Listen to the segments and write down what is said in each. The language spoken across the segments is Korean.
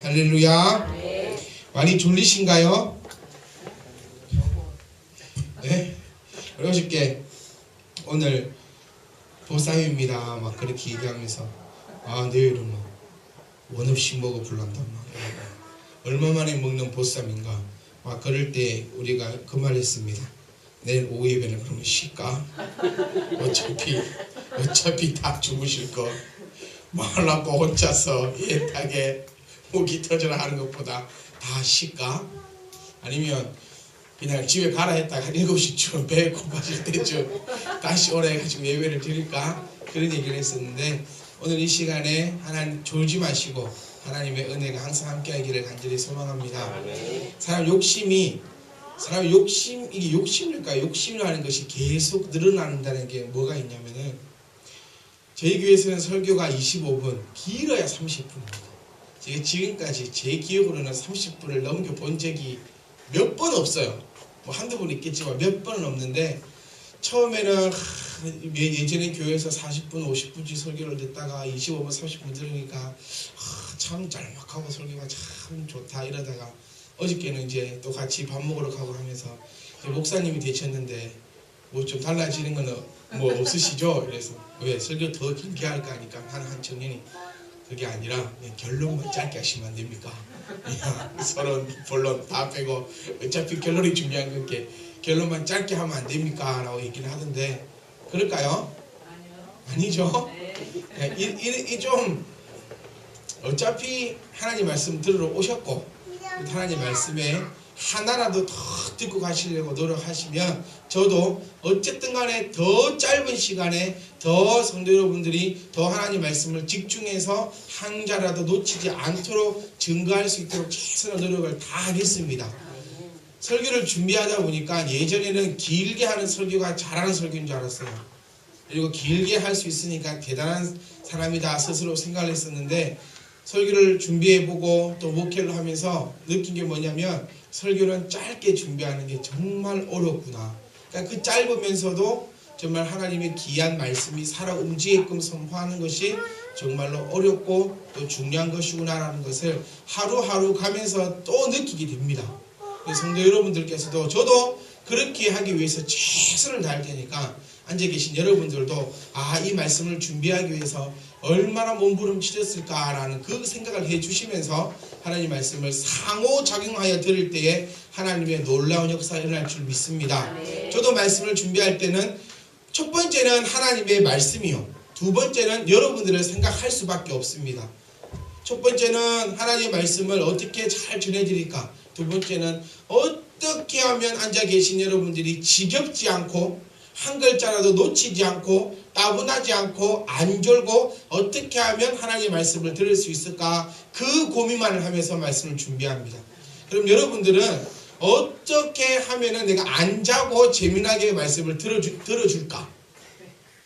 할렐루야. 많이 졸리신가요? 네? 어저께 오늘 보쌈입니다 막 그렇게 얘기하면서 내일은 막 원 없이 먹어 불란다 막 얼마 만에 먹는 보쌈인가 막 그럴 때 우리가 그 말 했습니다. 내일 오후 예배는 그러면 쉴까? 어차피 다 주무실 거 말라고 혼자서 애타게 목이 터져라 하는 것보다 다 쉴까? 아니면 그냥 집에 가라 했다가 7시쯤 배 고파질 때쯤 다시 오라 해가지고 예배를 드릴까? 그런 얘기를 했었는데 오늘 이 시간에 하나님 졸지 마시고 하나님의 은혜가 항상 함께하기를 간절히 소망합니다. 사람 욕심이 이게 욕심일까요? 욕심이라는 것이 계속 늘어난다는 게 뭐가 있냐면은 저희 교회에서는 설교가 25분, 길어야 30분입니다. 제가 지금까지 제 기억으로는 30분을 넘겨본 적이 몇 번 없어요. 뭐 한두 번 있겠지만 몇 번은 없는데 처음에는 예전에 교회에서 40분, 50분씩 설교를 듣다가 25분, 30분 들으니까 참 짤막하고 설교가 참 좋다 이러다가 어저께는 이제 또 같이 밥 먹으러 가고 하면서 목사님이 되셨는데 뭐 좀 달라지는 거는 뭐 없으시죠? 그래서 왜 설교 더 길게 할까 하니까 한 청년이 그게 아니라 결론만 짧게 하시면 안 됩니까? 서론, 본론 다 빼고 어차피 결론이 중요한 건게 결론만 짧게 하면 안 됩니까? 라고 얘기를 하던데 그럴까요? 아니죠? 이 좀 어차피 하나님 말씀 들으러 오셨고 하나님 말씀에 하나라도 더 듣고 가시려고 노력하시면 저도 어쨌든 간에 더 짧은 시간에 더 성도 여러분들이 더 하나님 말씀을 집중해서 한 자라도 놓치지 않도록 증거할 수 있도록 최선의 노력을 다 하겠습니다. 설교를 준비하다 보니까 예전에는 길게 하는 설교가 잘하는 설교인 줄 알았어요. 그리고 길게 할 수 있으니까 대단한 사람이다 스스로 생각을 했었는데 설교를 준비해보고 또 목회를 하면서 느낀 게 뭐냐면 설교는 짧게 준비하는 게 정말 어렵구나. 그러니까 그 짧으면서도 정말 하나님의 귀한 말씀이 살아 움직이게끔 선포하는 것이 정말로 어렵고 또 중요한 것이구나라는 것을 하루하루 가면서 또 느끼게 됩니다. 성도 여러분들께서도 저도 그렇게 하기 위해서 최선을 다할 테니까 앉아 계신 여러분들도 이 말씀을 준비하기 위해서 얼마나 몸부림치셨을까라는 그 생각을 해주시면서 하나님 말씀을 상호작용하여 들을 때에 하나님의 놀라운 역사가 일어날 줄 믿습니다. 저도 말씀을 준비할 때는 첫 번째는 하나님의 말씀이요. 두 번째는 여러분들을 생각할 수밖에 없습니다. 첫 번째는 하나님의 말씀을 어떻게 잘 전해드릴까? 두 번째는 어떻게 하면 앉아 계신 여러분들이 지겹지 않고 한 글자라도 놓치지 않고 따분하지 않고 안 졸고 어떻게 하면 하나님의 말씀을 들을 수 있을까? 그 고민만을 하면서 말씀을 준비합니다. 그럼 여러분들은 어떻게 하면 내가 안 자고 재미나게 말씀을 들어줄까?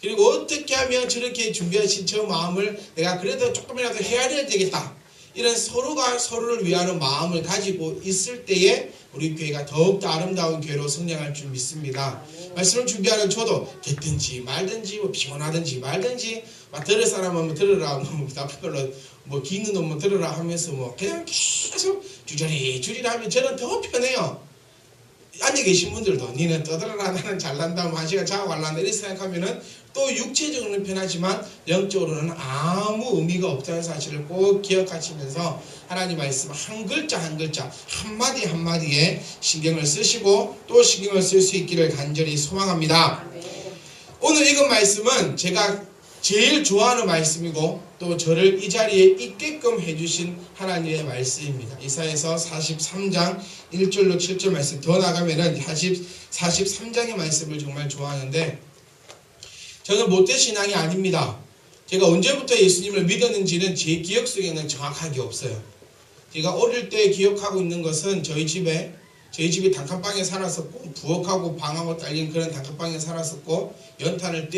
그리고 어떻게 하면 저렇게 준비하신 저 마음을 내가 그래도 조금이라도 헤아려야 되겠다. 이런 서로가 서로를 위하는 마음을 가지고 있을 때에 우리 교회가 더욱더 아름다운 교회로 성장할 줄 믿습니다. 말씀을 준비하는 저도 됐든지 말든지 뭐 피곤하든지 말든지 들을 사람은 뭐 들으라 나쁜 걸로 뭐 긴 놈은 들으라 하면서 뭐 그냥 계속 주저리 하면 저는 더 편해요. 앉아 계신 분들도 니는 떠들어라 나는 잘난다 뭐 한 시간 자고 갈란다 이렇게 생각하면은 또 육체적으로는 편하지만 영적으로는 아무 의미가 없다는 사실을 꼭 기억하시면서 하나님 말씀 한 글자 한 글자 한마디 한마디에 신경을 쓰시고 또 신경을 쓸 수 있기를 간절히 소망합니다. 오늘 읽은 말씀은 제가 제일 좋아하는 말씀이고 또 저를 이 자리에 있게끔 해주신 하나님의 말씀입니다. 이사야서 43장 1절로 7절 말씀 더 나가면은 43장의 말씀을 정말 좋아하는데 저는 모태신앙이 아닙니다. 제가 언제부터 예수님을 믿었는지는 제 기억 속에는 정확하게 없어요. 제가 어릴 때 기억하고 있는 것은 저희 집에 단칸방에 살았었고 부엌하고 방하고 딸린 그런 단칸방에 살았었고 연탄을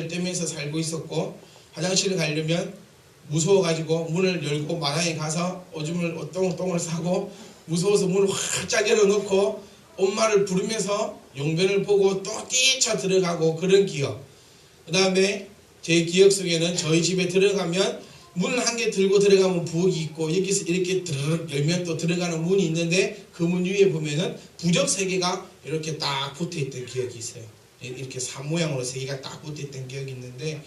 떼면서 살고 있었고 화장실을 가려면 무서워가지고 문을 열고 마당에 가서 똥을 싸고 무서워서 문을 활짝 열어놓고 엄마를 부르면서 용변을 보고 또 뛰쳐 들어가고 그런 기억. 그 다음에 제 기억 속에는 저희 집에 들어가면 문 한 개 들고 들어가면 부엌이 있고 여기서 이렇게 드르륵 열면 또 들어가는 문이 있는데 그 문 위에 보면은 부적 3개가 이렇게 딱 붙어있던 기억이 있어요. 이렇게 산 모양으로 3개가 딱 붙어있던 기억이 있는데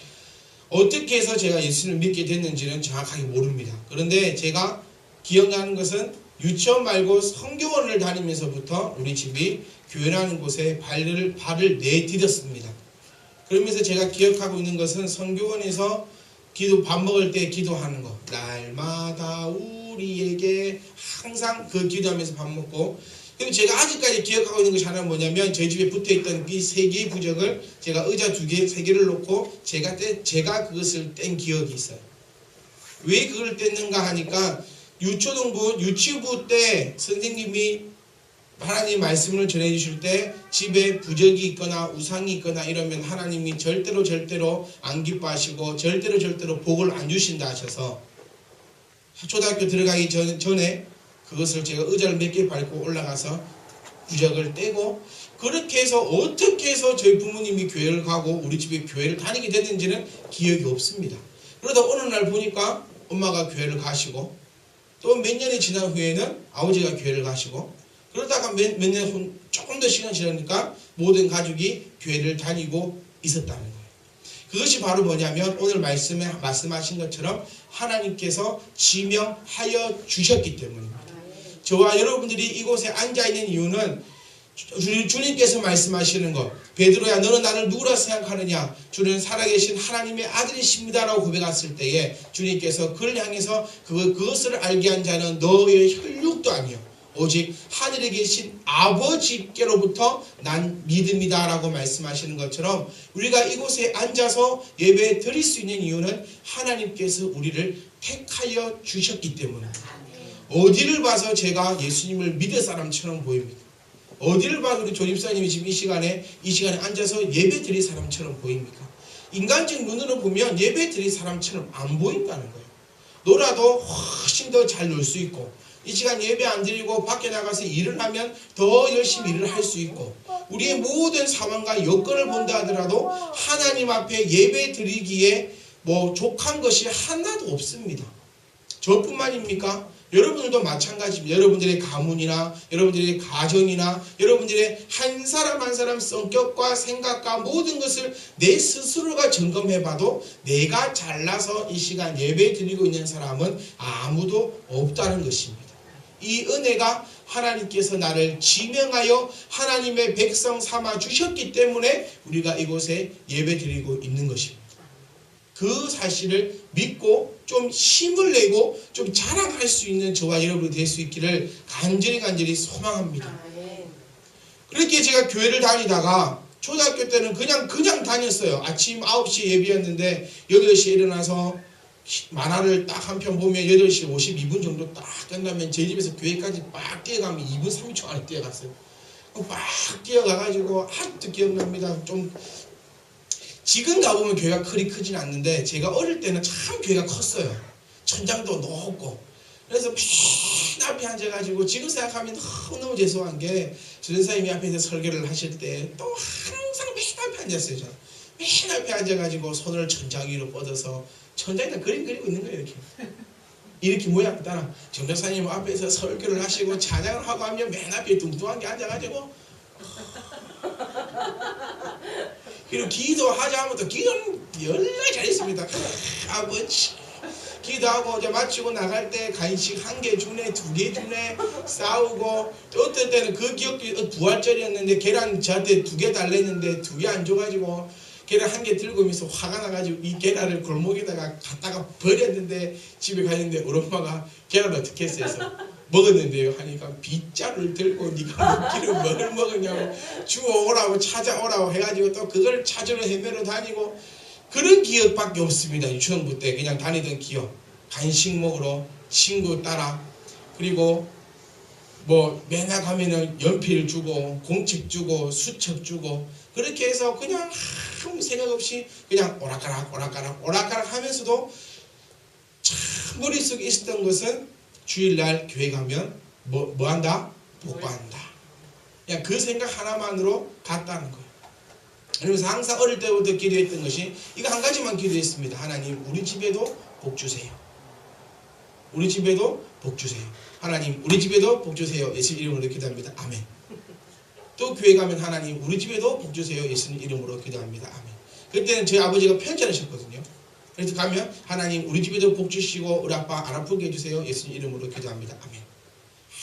어떻게 해서 제가 예수님을 믿게 됐는지는 정확하게 모릅니다. 그런데 제가 기억나는 것은 유치원 말고 성교원을 다니면서부터 우리 집이 교회라는 곳에 발을 내디뎠습니다. 그러면서 제가 기억하고 있는 것은 성교원에서 밥 먹을 때 기도하는 거. 날마다 우리에게 항상 그 기도하면서 밥 먹고. 그리고 제가 아직까지 기억하고 있는 것이 하나는 뭐냐면 저희 집에 붙어있던 이 3개의 부적을 제가 의자 3개를 놓고 제가 그것을 뗀 기억이 있어요. 왜 그걸 뗐는가 하니까 유치부 때 선생님이 하나님 말씀을 전해주실 때 집에 부적이 있거나 우상이 있거나 이러면 하나님이 절대로 안 기뻐하시고 절대로 복을 안 주신다 하셔서 초등학교 들어가기 전에 그것을 제가 의자를 몇 개 밟고 올라가서 부적을 떼고 그렇게 해서 어떻게 해서 저희 부모님이 교회를 가고 우리 집에 교회를 다니게 됐는지는 기억이 없습니다. 그러다 어느 날 보니까 엄마가 교회를 가시고 또 몇 년이 지난 후에는 아버지가 교회를 가시고 그러다가 몇 년 조금 더 시간 지나니까 모든 가족이 교회를 다니고 있었다는 거예요. 그것이 바로 뭐냐면 오늘 말씀에 말씀하신 것처럼 하나님께서 지명하여 주셨기 때문입니다. 저와 여러분들이 이곳에 앉아있는 이유는 주님께서 말씀하시는 것, 베드로야 너는 나를 누구라 생각하느냐, 주는 살아계신 하나님의 아들이십니다 라고 고백했을 때에 주님께서 그를 향해서 그것을 알게 한 자는 너의 혈육도 아니요 오직 하늘에 계신 아버지께로부터 난 믿음이다 라고 말씀하시는 것처럼 우리가 이곳에 앉아서 예배 드릴 수 있는 이유는 하나님께서 우리를 택하여 주셨기 때문입니다. 어디를 봐서 제가 예수님을 믿을 사람처럼 보입니까? 어디를 봐서 우리 조집사님이 지금 이 시간에 앉아서 예배 드릴 사람처럼 보입니까? 인간적 눈으로 보면 예배 드릴 사람처럼 안 보인다는 거예요. 놀아도 훨씬 더 잘 놀 수 있고 이 시간 예배 안 드리고 밖에 나가서 일을 하면 더 열심히 일을 할 수 있고 우리의 모든 상황과 여건을 본다 하더라도 하나님 앞에 예배 드리기에 족한 것이 하나도 없습니다. 저뿐만입니까? 여러분들도 마찬가지입니다. 여러분들의 가문이나 여러분들의 가정이나 여러분들의 한 사람 한 사람 성격과 생각과 모든 것을 내 스스로가 점검해봐도 내가 잘나서 이 시간 예배 드리고 있는 사람은 아무도 없다는 것입니다. 이 은혜가 하나님께서 나를 지명하여 하나님의 백성 삼아 주셨기 때문에 우리가 이곳에 예배 드리고 있는 것입니다. 그 사실을 믿고 좀 힘을 내고 좀 자랑할 수 있는 저와 여러분이 될 수 있기를 간절히 소망합니다. 그렇게 제가 교회를 다니다가 초등학교 때는 그냥 다녔어요. 아침 9시 예배였는데 8시에 일어나서 만화를 딱 한 편 보면 8시 52분 정도 딱 끝나면 제 집에서 교회까지 막 뛰어가면 2분 30초 안에 뛰어갔어요. 막 뛰어가가지고 아직도 기억납니다. 좀 지금 가보면 교회가 그리 크진 않는데 제가 어릴 때는 참 교회가 컸어요. 천장도 높고 그래서 맨 앞에 앉아가지고 지금 생각하면 너무 죄송한 게 전도사님이 앞에서 설교를 하실 때 또 항상 맨 앞에 앉았어요. 저는 맨 앞에 앉아가지고 손을 천장 위로 뻗어서 천장에다 그림 그리고 있는 거예요. 이렇게 모양 따라 전도사님 앞에서 설교를 하시고 찬양을 하고 하면 맨 앞에 뚱뚱한 게 앉아가지고 그리고 기도하자 하면 또 기도는 열나 잘했습니다. 아버지 기도하고 이제 마치고 나갈 때 간식 1개 주네 2개 주네 싸우고 또 어떤 때는 그 기억도 부활절이었는데 계란 저한테 2개 달랬는데 2개 안 줘가지고 계란 1개 들고 오면서 화가 나가지고 이 계란을 골목에다가 갖다가 버렸는데 집에 가는데 우리 엄마가 계란을 어떻게 했어요? 먹었는데요 하니까 빗자루를 들고 네가 먹기를 뭘 먹었냐고 주워오라고 찾아오라고 해가지고 또 그걸 찾으러 헤매러 다니고 그런 기억밖에 없습니다. 유치원부 때 그냥 다니던 기억. 간식 먹으러 친구 따라 그리고 맨날 가면은 연필 주고 공책 주고 수첩 주고 그렇게 해서 그냥 아무 생각 없이 그냥 오락가락 하면서도 참 머릿속에 있었던 것은 주일날 교회 가면 뭐한다? 복받는다. 그냥 그 생각 하나만으로 갔다는 거예요. 그래서 항상 어릴 때부터 기도했던 것이 이거 한 가지만 기도했습니다. 하나님 우리 집에도 복 주세요. 우리 집에도 복 주세요. 하나님 우리 집에도 복 주세요. 예수님 이름으로 기도합니다. 아멘. 또 교회 가면 하나님 우리 집에도 복 주세요. 예수님 이름으로 기도합니다. 아멘. 그때는 저희 아버지가 편찮으셨거든요. 그래서 가면 하나님 우리 집에도 복 주시고 우리 아빠 안 아프게 해주세요. 예수님 이름으로 기도합니다. 아멘.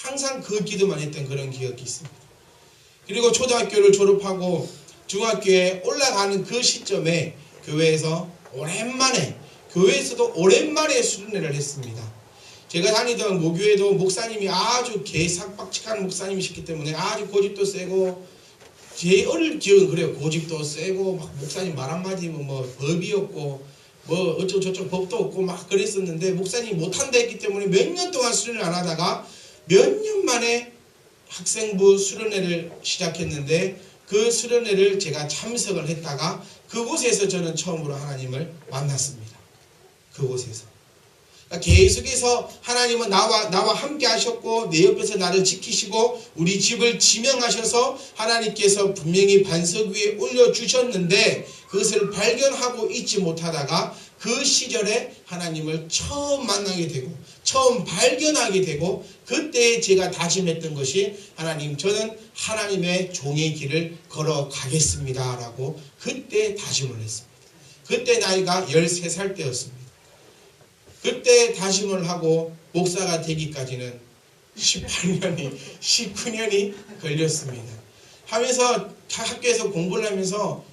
항상 그 기도만 했던 그런 기억이 있습니다. 그리고 초등학교를 졸업하고 중학교에 올라가는 그 시점에 교회에서도 오랜만에 수련회를 했습니다. 제가 다니던 모교에도 목사님이 아주 개삭박식한 목사님이셨기 때문에 아주 고집도 세고, 제 어릴 기억은 그래요. 고집도 세고 막 목사님 말 한마디면 뭐 법이었고 뭐 어쩌고저쩌고 법도 없고 막 그랬었는데, 목사님이 못한다 했기 때문에 몇 년 동안 수련을 안 하다가 몇 년 만에 학생부 수련회를 시작했는데, 그 수련회를 제가 참석을 했다가 그곳에서 저는 처음으로 하나님을 만났습니다. 그곳에서 계속해서 하나님은 나와 함께 하셨고 내 옆에서 나를 지키시고 우리 집을 지명하셔서 하나님께서 분명히 반석 위에 올려주셨는데, 그것을 발견하고 있지 못하다가 그 시절에 하나님을 처음 만나게 되고 처음 발견하게 되고, 그때 제가 다짐했던 것이 하나님 저는 하나님의 종의 길을 걸어가겠습니다 라고 그때 다짐을 했습니다. 그때 나이가 13살 때였습니다. 그때 다짐을 하고 목사가 되기까지는 19년이 걸렸습니다. 하면서 학교에서 공부를 하면서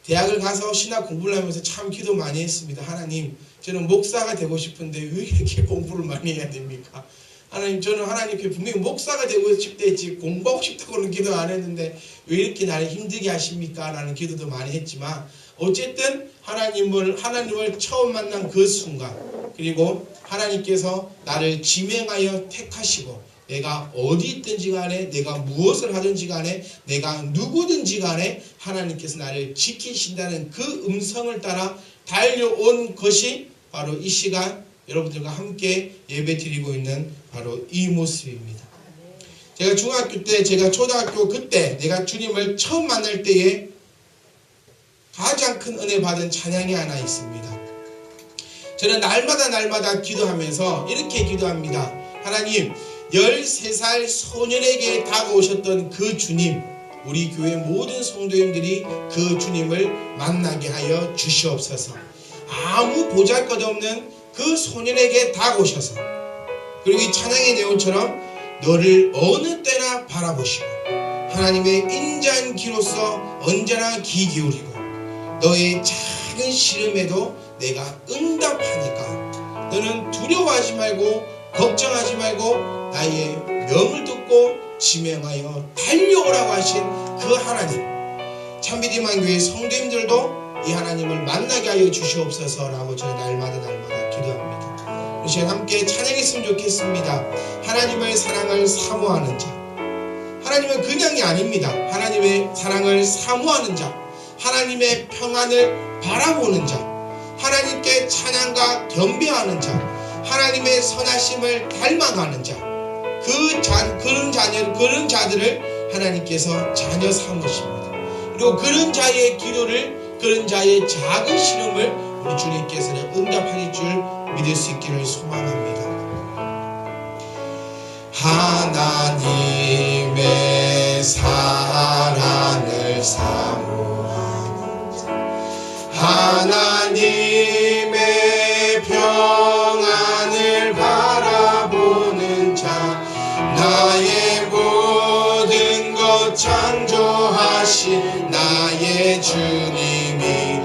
대학을 가서 신학 공부를 하면서 참 기도 많이 했습니다. 하나님 저는 목사가 되고 싶은데 왜 이렇게 공부를 많이 해야 됩니까? 하나님 저는 하나님께 분명히 목사가 되고 싶다 했지 공부하고 싶다고는 기도 안 했는데 왜 이렇게 나를 힘들게 하십니까? 라는 기도도 많이 했지만, 어쨌든 하나님을 처음 만난 그 순간, 그리고 하나님께서 나를 지명하여 택하시고 내가 어디 있든지 간에 내가 무엇을 하든지 간에 내가 누구든지 간에 하나님께서 나를 지키신다는 그 음성을 따라 달려온 것이 바로 이 시간 여러분들과 함께 예배 드리고 있는 바로 이 모습입니다. 제가 중학교 때, 제가 초등학교 그때 내가 주님을 처음 만날 때에 가장 큰 은혜 받은 찬양이 하나 있습니다. 저는 날마다 기도하면서 이렇게 기도합니다. 하나님 13살 소년에게 다가오셨던 그 주님, 우리 교회 모든 성도님들이 그 주님을 만나게 하여 주시옵소서. 아무 보잘것없는 그 소년에게 다가오셔서, 그리고 이 찬양의 내용처럼 너를 어느 때나 바라보시고 하나님의 인자한 기로서 언제나 귀 기울이고 너의 작은 시름에도 내가 응답하니까 너는 두려워하지 말고 걱정하지 말고 나의 명을 듣고 지명하여 달려오라고 하신 그 하나님, 참비디만교회 성도님들도 이 하나님을 만나게 하여 주시옵소서라고 저는 날마다 기도합니다. 우리 시간 함께 찬양했으면 좋겠습니다. 하나님의 사랑을 사모하는 자, 하나님은 그냥이 아닙니다. 하나님의 사랑을 사모하는 자, 하나님의 평안을 바라보는 자, 하나님께 찬양과 경배하는 자, 하나님의 선하심을 닮아가는 자, 그런 자들을 하나님께서 자녀 삼으십니다. 그리고 그런 자의 기도를, 그런 자의 작은 시름을 우리 주님께서는 응답하실 줄 믿을 수 있기를 소망합니다. 하나님의 사랑을 사모하는 자, 하나님의 평안을 바라보는 자, 나의 모든 것 창조하신 나의 주님이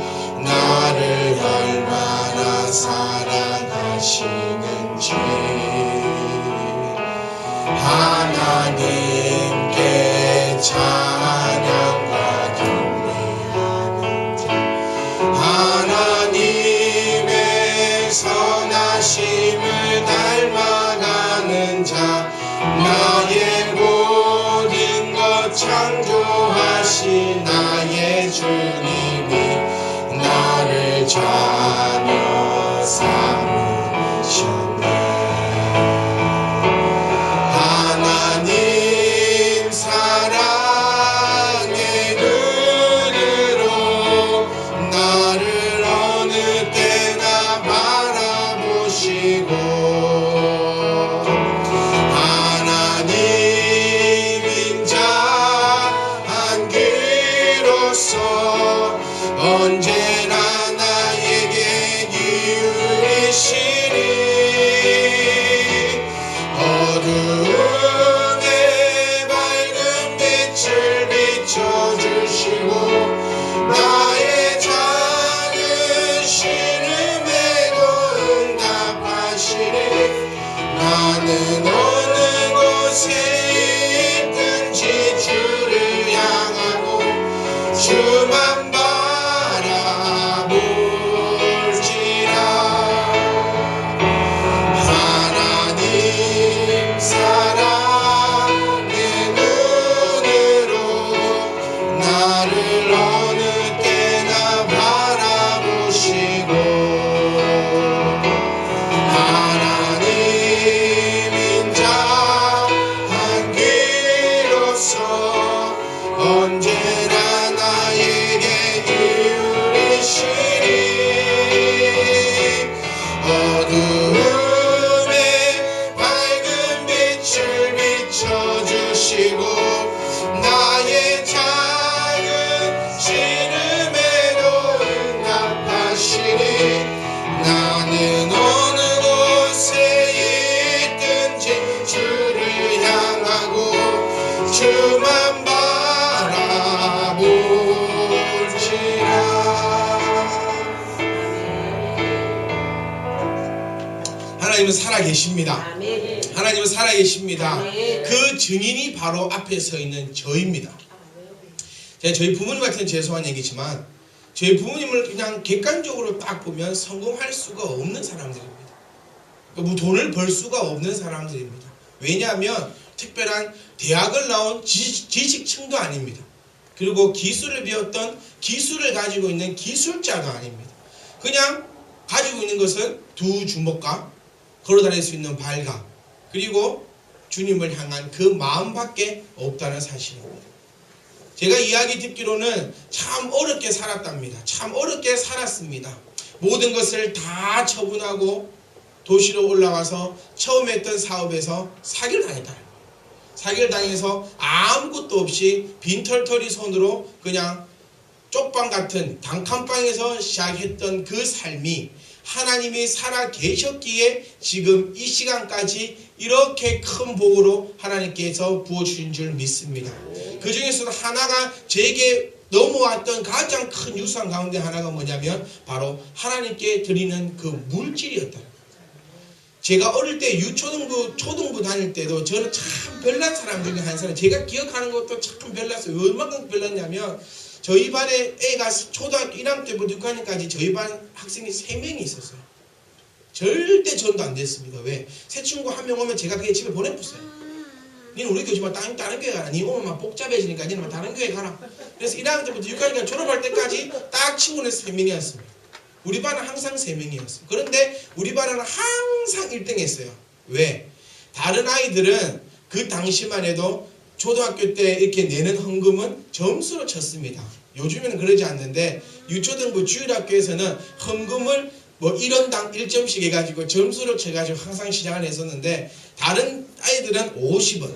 나를 얼마나 사랑하시는지, 하나님께 찬양과 경배하는 자, 하나님의 선하심을 닮아가는 자, 나의 모든 것 창조하신 나의 주님이 나를 자녀 삼으셨네. 하나님 사랑의 눈으로 나를 어느 때나 바라보시고 어두움에 밝은 빛을 비춰주시고 나의 작은 신음에도 응답하시리. 나는 어느 곳에 있든지 주를 향하고 주만 바라볼지라. 하나님 사랑의 눈으로 나를 어느 때나 바라보시고 하나님 인자한 귀로서 언제나 나에게 이유리시리. 어두움에 밝은 빛을 비춰주시고 나의 작은 신음에도 응답하시니 나는 어느 곳에 있든지 주를 향하고 주만 바라볼지라. 하나님은 살아계십니다. 하나님은 살아계십니다. 그 증인이 바로 앞에 서 있는 저입니다. 저희 부모님한테는 죄송한 얘기지만 저희 부모님을 그냥 객관적으로 딱 보면 성공할 수가 없는 사람들입니다. 돈을 벌 수가 없는 사람들입니다. 왜냐하면 특별한 대학을 나온 지식층도 아닙니다. 그리고 기술을 배웠던 기술을 가지고 있는 기술자도 아닙니다. 그냥 가지고 있는 것은 두 주먹과 걸어다닐 수 있는 발과 그리고 주님을 향한 그 마음밖에 없다는 사실입니다. 제가 이야기 듣기로는 참 어렵게 살았답니다. 참 어렵게 살았습니다. 모든 것을 다 처분하고 도시로 올라와서 처음 했던 사업에서 사기를 당했다. 사기를 당해서 아무것도 없이 빈털터리 손으로 그냥 쪽방 같은 단칸방에서 시작했던 그 삶이 하나님이 살아 계셨기에 지금 이 시간까지 이렇게 큰 복으로 하나님께서 부어주신 줄 믿습니다. 그 중에서도 하나가 제게 넘어왔던 가장 큰 유산 가운데 하나가 뭐냐면 바로 하나님께 드리는 그 물질이었다. 제가 어릴 때 유초등부, 초등부 다닐 때도 저는 참 별난 사람 중에 한 사람, 제가 기억하는 것도 참 별났어요. 얼마나 별났냐면 저희 반에 애가 초등학교 1학년 때부터 6학년까지 저희 반 학생이 3명이 있었어요. 절대 전도 안 됐습니다. 왜? 새 친구 한 명 오면 제가 그게 집에 보내줬어요. 니는 우리 교회 말 다른 교회 가라. 니 오면 막 복잡해지니까 니는 다른 교회 가라. 그래서 1학년 때부터 6학년까지 졸업할 때까지 딱 친구는 3명이었습니다. 우리 반은 항상 3명이었어요. 그런데 우리 반은 항상 1등 했어요. 왜? 다른 아이들은 그 당시만 해도 초등학교 때 이렇게 내는 헌금은 점수로 쳤습니다. 요즘에는 그러지 않는데 유초등부 주일학교에서는 헌금을 뭐 1원당 1점씩 해가지고 점수로 쳐가지고 항상 시작을 했었는데 다른 아이들은 50원,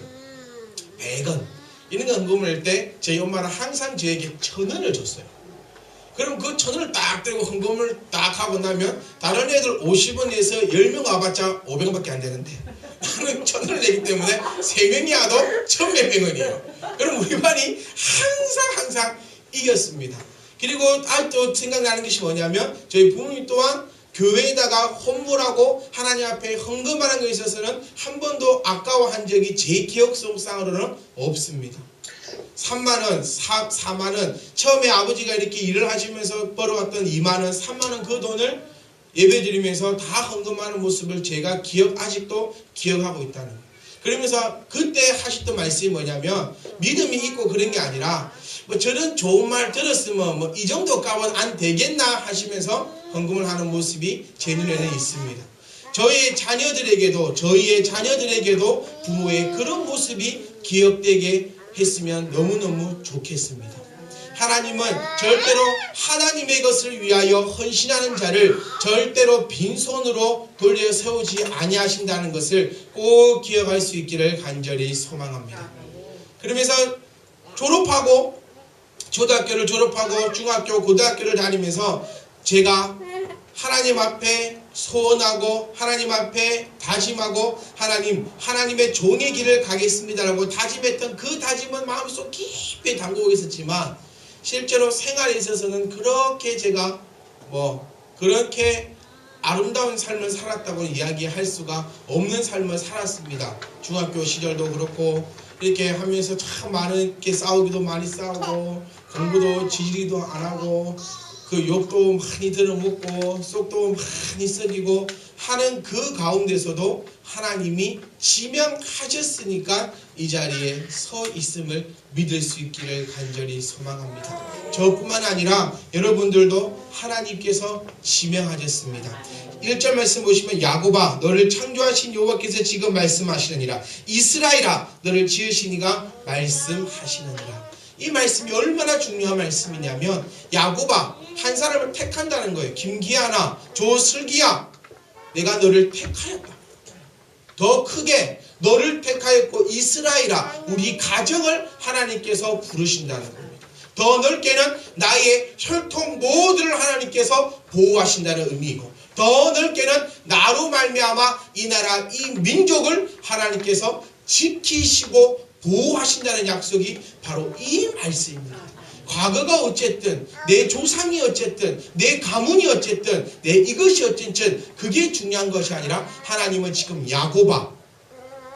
100원 이런 헌금을 할 때 저희 엄마는 항상 저에게 1,000원을 줬어요. 그럼 그 1,000원을 딱 들고 헌금을 딱 하고 나면 다른 애들 50원에서 10명 와봤자 500원밖에 안 되는데 나는 1,000원을 내기 때문에 3명이 와도 1,100몇 원이에요. 그럼 우리 반이 항상 이겼습니다. 그리고 또 생각나는 것이 뭐냐면 저희 부모님 또한 교회에다가 헌물하고 하나님 앞에 헌금하는 것에 있어서는 한 번도 아까워한 적이 제 기억속상으로는 없습니다. 3만원, 4만원 처음에 아버지가 이렇게 일을 하시면서 벌어왔던 2만원, 3만원 그 돈을 예배드리면서 다 헌금하는 모습을 제가 아직도 기억하고 있다는 거예요. 그러면서 그때 하셨던 말씀이 뭐냐면 믿음이 있고 그런 게 아니라 뭐 저런 좋은 말 들었으면 뭐 이 정도 값은 안 되겠나 하시면서 헌금을 하는 모습이 제 눈에는 있습니다. 저희의 자녀들에게도 부모의 그런 모습이 기억되게 했으면 너무너무 좋겠습니다. 하나님은 절대로 하나님의 것을 위하여 헌신하는 자를 절대로 빈손으로 돌려 세우지 아니하신다는 것을 꼭 기억할 수 있기를 간절히 소망합니다. 그러면서 초등학교를 졸업하고 중학교, 고등학교를 다니면서 제가 하나님 앞에 소원하고 하나님 앞에 다짐하고 하나님의 종의 길을 가겠습니다라고 다짐했던 그 다짐은 마음속 깊이 담그고 있었지만 실제로 생활에 있어서는 그렇게 제가 그렇게 아름다운 삶을 살았다고 이야기할 수가 없는 삶을 살았습니다. 중학교 시절도 그렇고 이렇게 하면서 참 많게 싸우기도 많이 싸우고 공부도 지지리도 안 하고 그 욕도 많이 들어먹고 속도 많이 썩이고 하는 그 가운데서도 하나님이 지명하셨으니까 이 자리에 서 있음을 믿을 수 있기를 간절히 소망합니다. 저뿐만 아니라 여러분들도 하나님께서 지명하셨습니다. 1절 말씀 보시면 야곱아 너를 창조하신 여호와께서 지금 말씀하시느니라 이스라엘아 너를 지으시니가 말씀하시느니라. 이 말씀이 얼마나 중요한 말씀이냐면 야곱아 한 사람을 택한다는 거예요. 김기아나 조슬기야 내가 너를 택하였다. 더 크게 너를 택하였고 이스라엘아 우리 가정을 하나님께서 부르신다는 겁니다. 더 넓게는 나의 혈통 모두를 하나님께서 보호하신다는 의미이고 더 넓게는 나로 말미암아 이 나라 이 민족을 하나님께서 지키시고 보호하신다는 약속이 바로 이 말씀입니다. 과거가 어쨌든 내 조상이 어쨌든 내 가문이 어쨌든 내 이것이 어쨌든 그게 중요한 것이 아니라 하나님은 지금 야곱아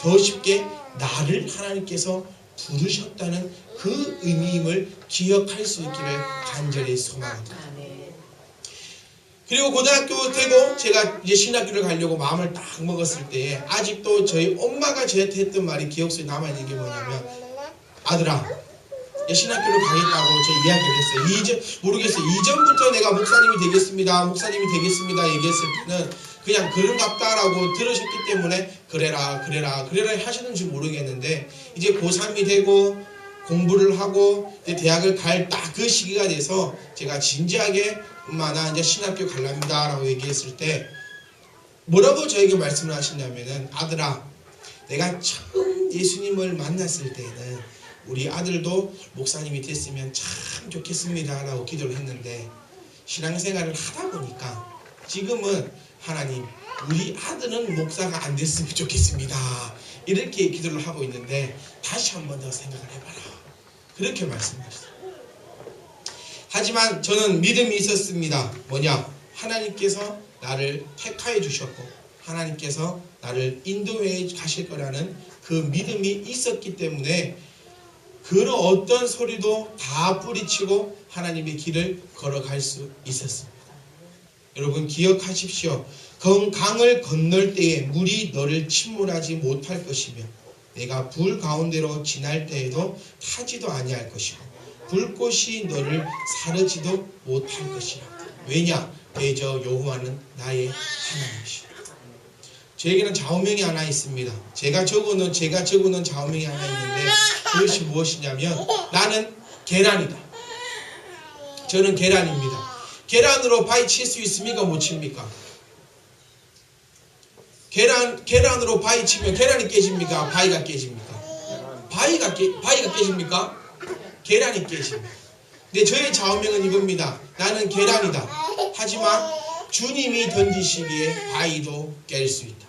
더 쉽게 나를 하나님께서 부르셨다는 그 의미임을 기억할 수 있기를 간절히 소망합니다. 그리고 고등학교 되고 제가 이제 신학교를 가려고 마음을 딱 먹었을 때에 아직도 저희 엄마가 저한테 했던 말이 기억 속에 남아있는 게 뭐냐면 아들아 신학교를 가겠다고 저 이야기를 했어요. 모르겠어요. 이전부터 내가 목사님이 되겠습니다 얘기했을 때는 그냥 그런갑다라고 들으셨기 때문에 그래라 하시는지 모르겠는데 이제 고3이 되고 공부를 하고 이제 대학을 갈 딱 그 시기가 돼서 제가 진지하게 엄마 나 이제 신학교 갈랍니다 라고 얘기했을 때 뭐라고 저에게 말씀을 하시냐면은 아들아 내가 처음 예수님을 만났을 때는 우리 아들도 목사님이 됐으면 참 좋겠습니다 라고 기도를 했는데 신앙생활을 하다 보니까 지금은 하나님 우리 아들은 목사가 안 됐으면 좋겠습니다 이렇게 기도를 하고 있는데 다시 한 번 더 생각을 해봐라 그렇게 말씀하셨어요. 하지만 저는 믿음이 있었습니다. 뭐냐? 하나님께서 나를 택하여 주셨고 하나님께서 나를 인도해 가실 거라는 그 믿음이 있었기 때문에 그런 어떤 소리도 다 뿌리치고 하나님의 길을 걸어갈 수 있었습니다. 여러분 기억하십시오. 강을 건널 때에 물이 너를 침몰하지 못할 것이며 내가 불 가운데로 지날 때에도 타지도 아니할 것이고 불꽃이 너를 사르지도 못할 것이라. 왜냐? 대저 여호와는 나의 하나님이시오. 저에게는 좌우명이 하나 있습니다. 제가 적어놓은 좌우명이 하나 있는데 그것이 무엇이냐면 나는 계란이다. 저는 계란입니다. 계란으로 바위 칠 수 있습니까? 못 칩니까? 계란으로 바위 치면 계란이 깨집니까? 바위가 깨집니까? 바위가 깨집니까? 계란이 깨집니다. 근데 저의 좌우명은 이겁니다. 나는 계란이다. 하지만 주님이 던지시기에 바위도 깰 수 있다.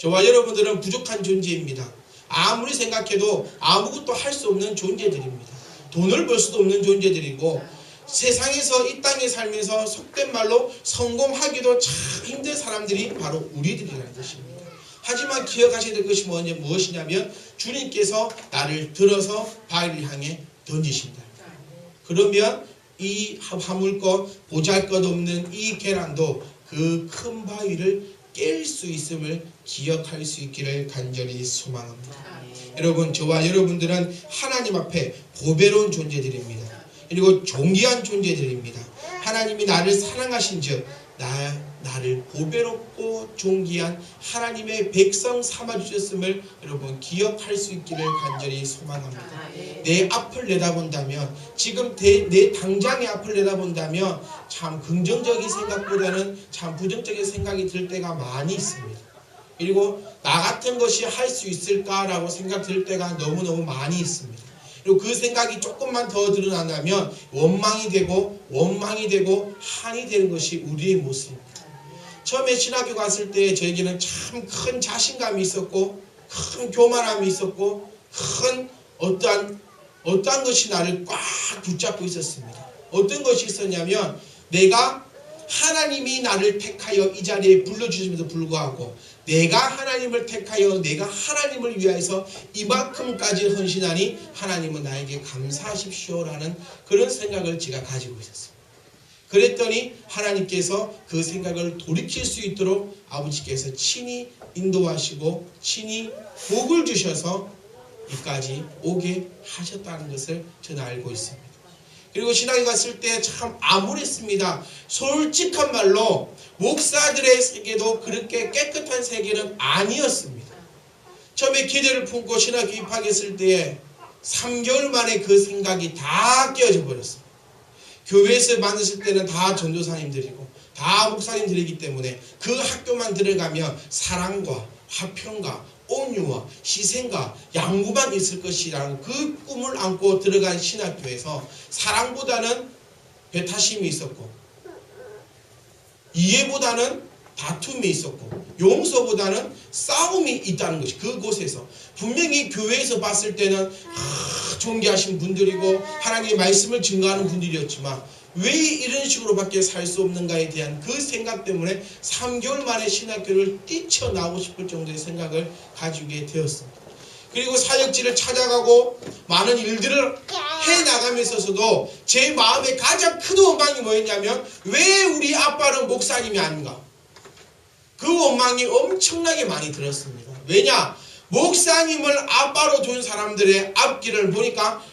저와 여러분들은 부족한 존재입니다. 아무리 생각해도 아무것도 할 수 없는 존재들입니다. 돈을 벌 수도 없는 존재들이고 세상에서 이 땅에 살면서 속된 말로 성공하기도 참 힘든 사람들이 바로 우리들이라는 것입니다. 하지만 기억하셔야 될 것이 무엇이냐면 주님께서 나를 들어서 바위를 향해 던지신다. 그러면 이 화물것 보잘것없는 이 계란도 그 큰 바위를 깰 수 있음을 기억할 수 있기를 간절히 소망합니다. 여러분 저와 여러분들은 하나님 앞에 보배로운 존재들입니다. 그리고 존귀한 존재들입니다. 하나님이 나를 사랑하신즉 나를 보배롭고 존귀한 하나님의 백성 삼아주셨음을 여러분 기억할 수 있기를 간절히 소망합니다. 내 앞을 내다본다면 지금 내 당장의 앞을 내다본다면 참 긍정적인 생각보다는 참 부정적인 생각이 들 때가 많이 있습니다. 그리고 나 같은 것이 할 수 있을까라고 생각 들 때가 너무너무 많이 있습니다. 그리고 그 생각이 조금만 더 드러난다면 원망이 되고 한이 되는 것이 우리의 모습입니다. 처음에 신학교 갔을 때 저에게는 참 큰 자신감이 있었고 큰 교만함이 있었고 큰 어떠한 것이 나를 꽉 붙잡고 있었습니다. 어떤 것이 있었냐면 내가 하나님이 나를 택하여 이 자리에 불러주심에도 불구하고 내가 하나님을 택하여 내가 하나님을 위하여서 이만큼까지 헌신하니 하나님은 나에게 감사하십시오라는 그런 생각을 제가 가지고 있었습니다. 그랬더니 하나님께서 그 생각을 돌이킬 수 있도록 아버지께서 친히 인도하시고 친히 복을 주셔서 이까지 오게 하셨다는 것을 저는 알고 있습니다. 그리고 신학에 갔을 때 참 암울했습니다. 솔직한 말로 목사들의 세계도 그렇게 깨끗한 세계는 아니었습니다. 처음에 기대를 품고 신학교 입학했을 때에 3개월 만에 그 생각이 다 깨어져 버렸습니다. 교회에서 만났을 때는 다 전도사님들이고 다 목사님들이기 때문에 그 학교만 들어가면 사랑과 화평과 온유와 희생과 양구만 있을 것이라는 그 꿈을 안고 들어간 신학교에서 사랑보다는 배타심이 있었고 이해보다는 다툼이 있었고 용서보다는 싸움이 있다는 것이 그곳에서 분명히 교회에서 봤을 때는 존귀하신 분들이고 하나님의 말씀을 증거하는 분들이었지만 왜 이런 식으로밖에 살 수 없는가에 대한 그 생각 때문에 3개월 만에 신학교를 뛰쳐나오고 싶을 정도의 생각을 가지게 되었습니다. 그리고 사역지를 찾아가고 많은 일들을 해나가면서도 제 마음에 가장 큰 원망이 뭐였냐면 왜 우리 아빠는 목사님이 아닌가? 그 원망이 엄청나게 많이 들었습니다. 왜냐? 목사님을 아빠로 둔 사람들의 앞길을 보니까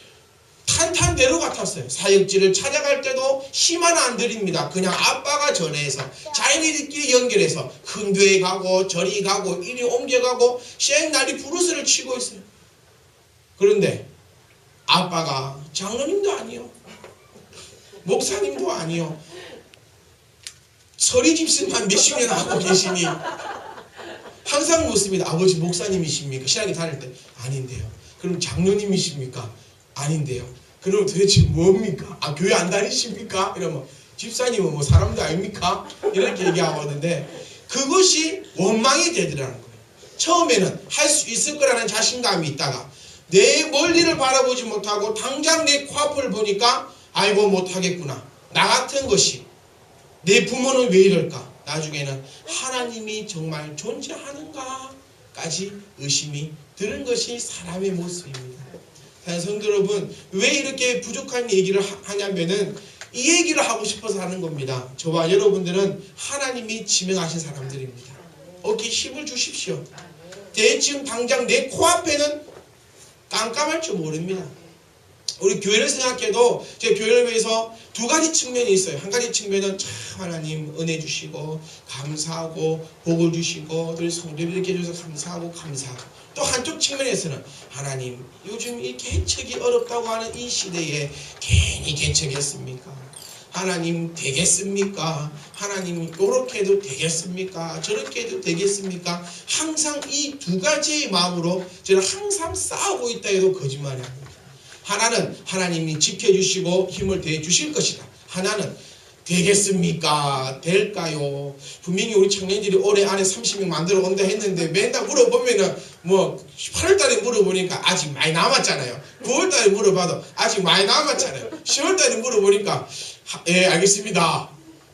탄탄대로 같았어요. 사역지를 찾아갈 때도 힘 하나 안 들입니다. 그냥 아빠가 전해서 자기들끼리 연결해서 흥교에 가고 저리 가고 이리 옮겨가고 쌩날이 부르스를 치고 있어요. 그런데 아빠가 장로님도 아니요 목사님도 아니요 서리 집사만 몇십 년 하고 계시니 항상 묻습니다. 아버지 목사님이십니까? 신학에 다닐 때 아닌데요. 그럼 장로님이십니까? 아닌데요. 그럼 도대체 뭡니까? 교회 안 다니십니까? 이러면 집사님은 뭐 사람도 아닙니까? 이렇게 얘기하거든요. 그것이 원망이 되더라는 거예요. 처음에는 할 수 있을 거라는 자신감이 있다가 내 멀리를 바라보지 못하고 당장 내 코앞을 보니까 아이고 못하겠구나. 나 같은 것이 내 부모는 왜 이럴까? 나중에는 하나님이 정말 존재하는가까지 의심이 드는 것이 사람의 모습입니다. 성도 여러분, 왜 이렇게 부족한 얘기를 하냐면은 이 얘기를 하고 싶어서 하는 겁니다. 저와 여러분들은 하나님이 지명하신 사람들입니다. 어깨에 힘을 주십시오. 지금 당장 내 코앞에는 깜깜할 줄 모릅니다. 우리 교회를 생각해도 제 교회를 위해서 두 가지 측면이 있어요. 한 가지 측면은 참 하나님 은혜 주시고 감사하고 복을 주시고 늘 성도들에게 해주셔서 감사하고 또 한쪽 측면에서는 하나님 요즘 이 개척이 어렵다고 하는 이 시대에 괜히 개척했습니까? 하나님 되겠습니까? 하나님 요렇게 해도 되겠습니까? 저렇게 해도 되겠습니까? 항상 이 두 가지의 마음으로 저는 항상 싸우고 있다 해도 거짓말이 아닙니다. 하나는 하나님이 지켜주시고 힘을 대주실 것이다. 하나는 되겠습니까? 될까요? 분명히 우리 청년들이 올해 안에 30명 만들어 온다 했는데 맨날 물어보면은 뭐 8월달에 물어보니까 아직 많이 남았잖아요. 9월달에 물어봐도 아직 많이 남았잖아요. 10월달에 물어보니까 예 알겠습니다.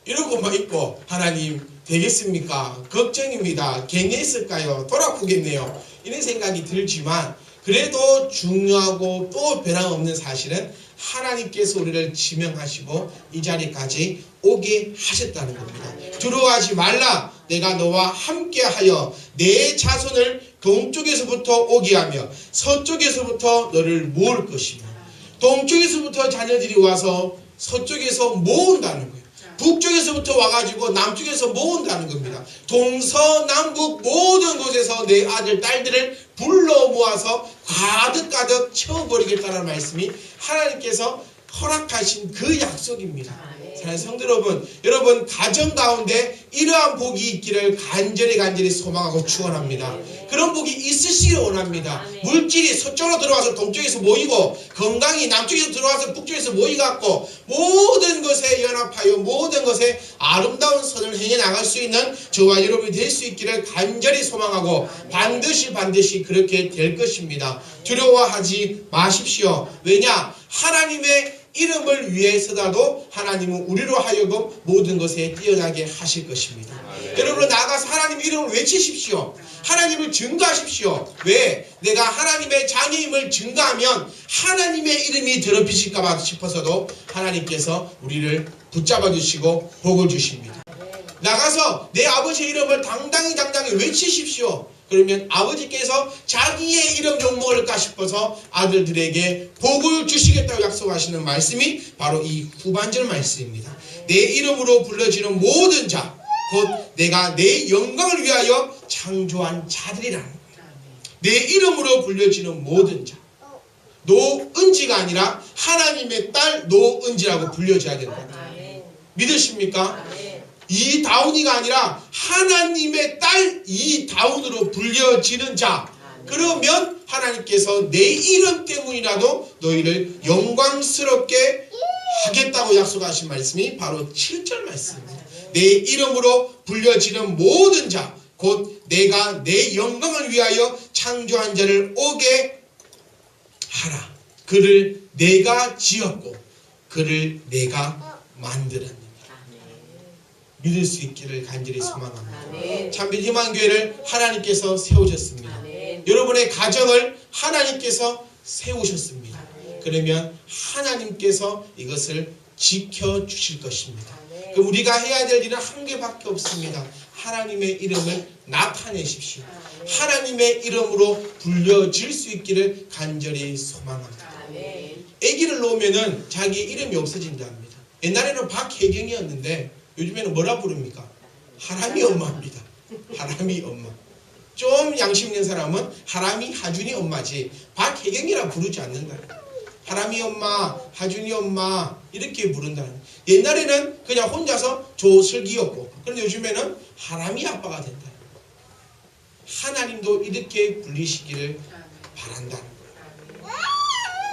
이러고만 있고 하나님 되겠습니까? 걱정입니다. 괜히 했을까요? 돌아보겠네요. 이런 생각이 들지만 그래도 중요하고 또 변함없는 사실은 하나님께서 우리를 지명하시고 이 자리까지 오게 하셨다는 겁니다. 두려워하지 말라. 내가 너와 함께하여 내 자손을 동쪽에서부터 오게 하며 서쪽에서부터 너를 모을 것이며 동쪽에서부터 자녀들이 와서 서쪽에서 모은다는 거예요. 북쪽에서부터 와가지고 남쪽에서 모은다는 겁니다. 동서남북 모든 곳에서 내 아들 딸들을 불러 모아서 가득가득 채워버리겠다는 말씀이 하나님께서 허락하신 그 약속입니다. 사랑하는 성도 여러분 가정 가운데 이러한 복이 있기를 간절히 소망하고 축원합니다. 그런 복이 있으시길 원합니다. 물질이 서쪽으로 들어와서 동쪽에서 모이고 건강이 남쪽에서 들어와서 북쪽에서 모이갖고 모든 것에 연합하여 모든 것에 아름다운 선을 행해 나갈 수 있는 저와 여러분이 될 수 있기를 간절히 소망하고 반드시 그렇게 될 것입니다. 두려워하지 마십시오. 왜냐? 하나님의 이름을 위해서라도 하나님은 우리로 하여금 모든 것에 뛰어나게 하실 것입니다. 여러분 나아가서 하나님 이름을 외치십시오. 하나님을 증거하십시오. 왜? 내가 하나님의 자녀임을 증거하면 하나님의 이름이 더럽히실까 싶어서도 하나님께서 우리를 붙잡아 주시고 복을 주십니다. 나가서 내 아버지의 이름을 당당히 외치십시오. 그러면 아버지께서 자기의 이름 욕먹을까 싶어서 아들들에게 복을 주시겠다고 약속하시는 말씀이 바로 이 후반절 말씀입니다. 내 이름으로 불러지는 모든 자, 곧 내가 내 영광을 위하여 창조한 자들이라는 거예요. 내 이름으로 불려지는 모든 자. 노은지가 아니라 하나님의 딸 노은지라고 불려져야 된다. 믿으십니까? 이다운이가 아니라 하나님의 딸 이다운으로 불려지는 자. 그러면 하나님께서 내 이름 때문이라도 너희를 영광스럽게 하겠다고 약속하신 말씀이 바로 7절 말씀입니다. 내 이름으로 불려지는 모든 자, 곧 내가 내 영광을 위하여 창조한 자를 오게 하라. 그를 내가 지었고 그를 내가 만들었느니라. 믿을 수 있기를 간절히 소망합니다. 참빛 희망교회를 하나님께서 세우셨습니다. 여러분의 가정을 하나님께서 세우셨습니다. 그러면 하나님께서 이것을 지켜주실 것입니다. 그럼 우리가 해야 될 일은 한 개밖에 없습니다. 하나님의 이름을 나타내십시오. 하나님의 이름으로 불려질 수 있기를 간절히 소망합니다. 아기를 놓으면 자기 이름이 없어진답니다. 옛날에는 박혜경이었는데 요즘에는 뭐라 부릅니까? 하람이 엄마입니다. 하람이 엄마. 좀 양심 있는 사람은 하람이 하준이 엄마지 박혜경이라 부르지 않는다. 하람이 엄마, 하준이 엄마 이렇게 부른다. 옛날에는 그냥 혼자서 조슬기였고 그런데 요즘에는 하람이 아빠가 된다. 하나님도 이렇게 불리시기를 바란다.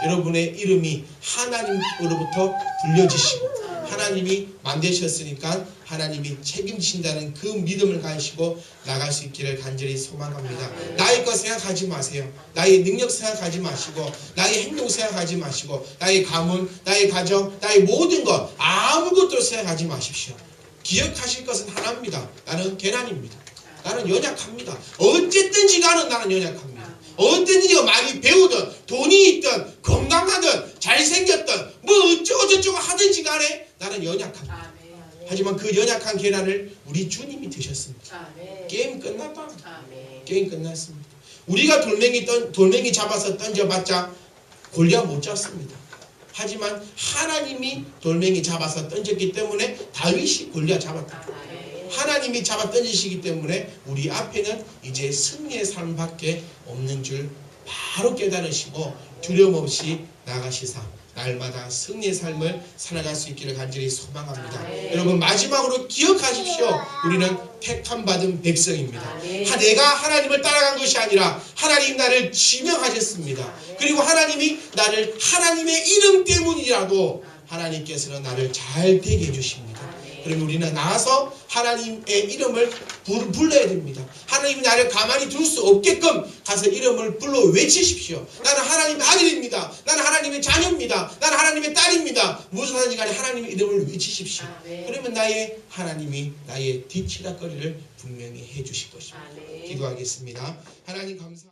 여러분의 이름이 하나님으로부터 불려지시고 하나님이 만드셨으니까 하나님이 책임지신다는 그 믿음을 가지시고 나갈 수 있기를 간절히 소망합니다. 나의 것 생각하지 마세요. 나의 능력 생각하지 마시고 나의 행동 생각하지 마시고 나의 가문, 나의 가정, 나의 모든 것 아무것도 생각하지 마십시오. 기억하실 것은 하나입니다. 나는 개난입니다. 나는 연약합니다. 어쨌든지 나는 연약합니다. 어땠는지가 많이 배우든 돈이 있든 건강하든 잘생겼든 뭐 어쩌고 하든지 간에 나는 연약합니다. 하지만 그 연약한 계란을 우리 주님이 드셨습니다. 게임 끝났다. 게임 끝났습니다. 우리가 돌멩이 잡아서 던져봤자 골리앗 못 잡습니다. 하지만 하나님이 돌멩이 잡아서 던졌기 때문에 다윗이 골리앗 잡았다. 하나님이 잡아 던지시기 때문에 우리 앞에는 이제 승리의 삶밖에 없는 줄 바로 깨달으시고 두려움 없이 나가시사 날마다 승리의 삶을 살아갈 수 있기를 간절히 소망합니다. 여러분 마지막으로 기억하십시오. 우리는 택함 받은 백성입니다. 내가 하나님을 따라간 것이 아니라 하나님 나를 지명하셨습니다. 그리고 하나님이 나를 하나님의 이름 때문이라도 하나님께서는 나를 잘 되게 해주십니다. 그러면 우리는 나와서 하나님의 이름을 불러야 됩니다. 하나님이 나를 가만히 둘 수 없게끔 가서 이름을 불러 외치십시오. 나는 하나님의 아들입니다. 나는 하나님의 자녀입니다. 나는 하나님의 딸입니다. 무엇을 하든지 간에 하나님의 이름을 외치십시오. 그러면 나의 하나님이 나의 뒤치락거리를 분명히 해주실 것입니다. 기도하겠습니다. 하나님 감사합니다.